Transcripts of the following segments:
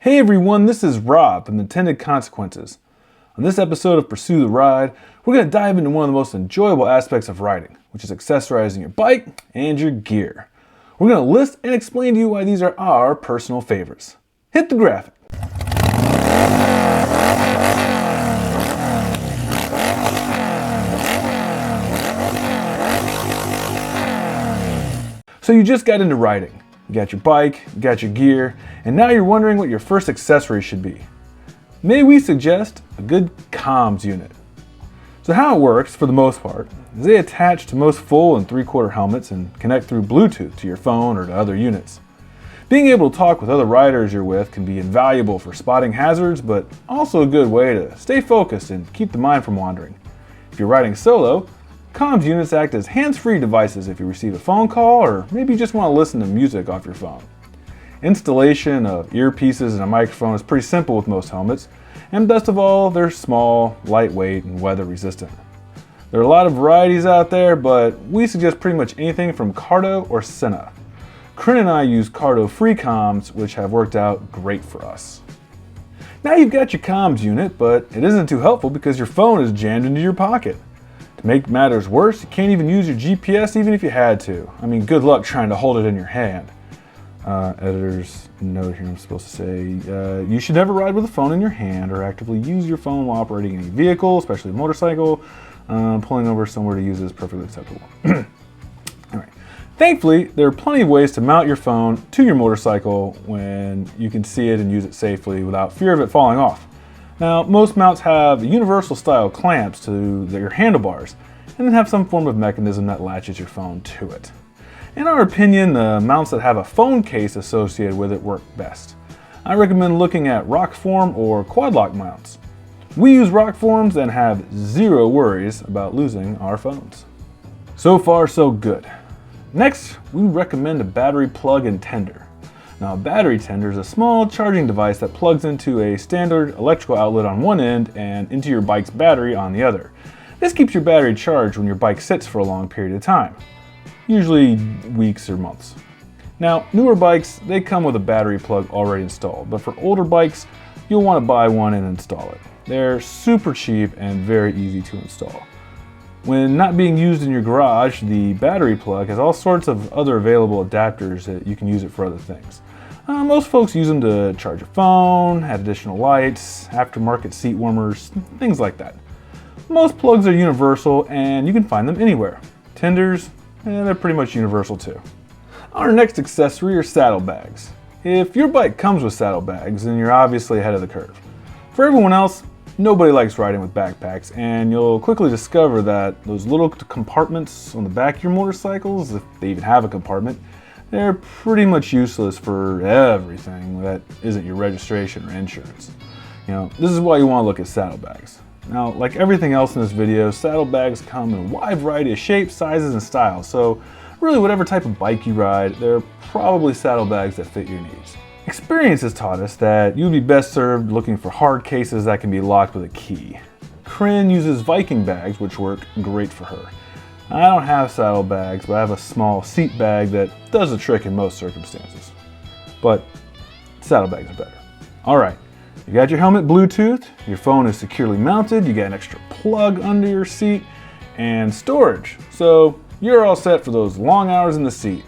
Hey everyone, this is Robb from Intended Consequences. On this episode of Pursue the Ride, we're going to dive into one of the most enjoyable aspects of riding, which is accessorizing your bike and your gear. We're going to list and explain to you why these are our personal favorites. Hit the graphic. So you just got into riding. You got your bike, you got your gear, and now you're wondering what your first accessory should be. May we suggest a good comms unit. So how it works, for the most part, is they attach to most full and three-quarter helmets and connect through Bluetooth to your phone or to other units. Being able to talk with other riders you're with can be invaluable for spotting hazards, but also a good way to stay focused and keep the mind from wandering. If you're riding solo, comms units act as hands-free devices if you receive a phone call or maybe you just want to listen to music off your phone. Installation of earpieces and a microphone is pretty simple with most helmets, and best of all, they're small, lightweight, and weather-resistant. There are a lot of varieties out there, but we suggest pretty much anything from Cardo or Sena. Corinne and I use Cardo free comms, which have worked out great for us. Now you've got your comms unit, but it isn't too helpful because your phone is jammed into your pocket. To make matters worse, you can't even use your GPS even if you had to. I mean, good luck trying to hold it in your hand. Editor's note here I'm supposed to say, you should never ride with a phone in your hand or actively use your phone while operating any vehicle, especially a motorcycle. Pulling over somewhere to use is perfectly acceptable. Anyway, thankfully, there are plenty of ways to mount your phone to your motorcycle when you can see it and use it safely without fear of it falling off. Now, most mounts have universal style clamps to your handlebars and then have some form of mechanism that latches your phone to it. In our opinion, the mounts that have a phone case associated with it work best. I recommend looking at rock form or quad lock mounts. We use rock forms and have zero worries about losing our phones. So far, so good. Next, we recommend a battery plug and tender. Now, a battery tender is a small charging device that plugs into a standard electrical outlet on one end and into your bike's battery on the other. This keeps your battery charged when your bike sits for a long period of time, usually weeks or months. Now, newer bikes, they come with a battery plug already installed, but for older bikes, you'll want to buy one and install it. They're super cheap and very easy to install. When not being used in your garage, the battery plug has all sorts of other available adapters that you can use it for other things. Most folks use them to charge a phone, add additional lights, aftermarket seat warmers, things like that. Most plugs are universal and you can find them anywhere. Tenders, they're pretty much universal too. Our next accessory are saddlebags. If your bike comes with saddlebags, then you're obviously ahead of the curve. For everyone else, nobody likes riding with backpacks, and you'll quickly discover that those little compartments on the back of your motorcycles, if they even have a compartment, they're pretty much useless for everything that isn't your registration or insurance. This is why you want to look at saddlebags. Now, like everything else in this video, saddlebags come in a wide variety of shapes, sizes, and styles, so really whatever type of bike you ride, there are probably saddlebags that fit your needs. Experience has taught us that you'd be best served looking for hard cases that can be locked with a key. Corinne uses Viking bags, which work great for her. I don't have saddlebags, but I have a small seat bag that does the trick in most circumstances. But saddlebags are better. All right, you got your helmet Bluetooth, your phone is securely mounted, you got an extra plug under your seat, and storage. So you're all set for those long hours in the seat.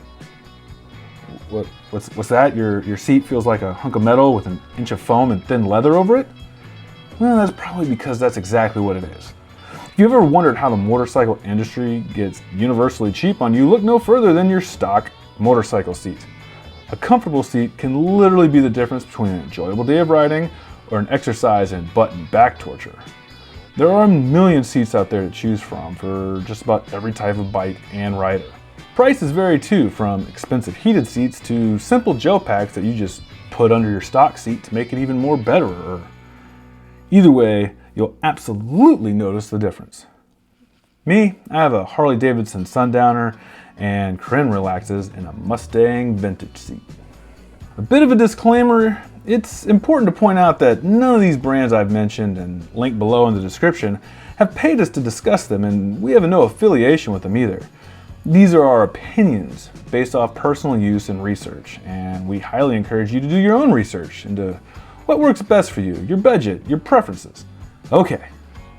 What's that? Your seat feels like a hunk of metal with an inch of foam and thin leather over it? Well, that's probably because that's exactly what it is. If you've ever wondered how the motorcycle industry gets universally cheap on you, look no further than your stock motorcycle seat. A comfortable seat can literally be the difference between an enjoyable day of riding or an exercise in butt and back torture. There are a million seats out there to choose from for just about every type of bike and rider. Prices vary too, from expensive heated seats to simple gel packs that you just put under your stock seat to make it even more better. Either way, you'll absolutely notice the difference. Me, I have a Harley-Davidson Sundowner, and Corinne relaxes in a Mustang vintage seat. A bit of a disclaimer, it's important to point out that none of these brands I've mentioned and linked below in the description have paid us to discuss them, and we have no affiliation with them either. These are our opinions based off personal use and research, and we highly encourage you to do your own research into What works best for you, your budget, your preferences? Okay,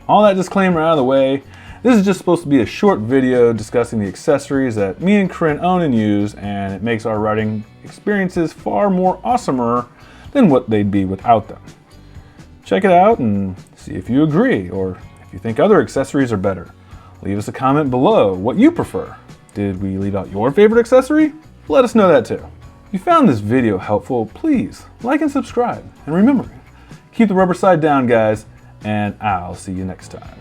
all that disclaimer out of the way, this is just supposed to be a short video discussing the accessories that me and Corinne own and use, and it makes our riding experiences far more awesomer than what they'd be without them. Check it out and see if you agree, or if you think other accessories are better. Leave us a comment below what you prefer. Did we leave out your favorite accessory? Let us know that too. If you found this video helpful, please like and subscribe. And remember, keep the rubber side down, guys, and I'll see you next time.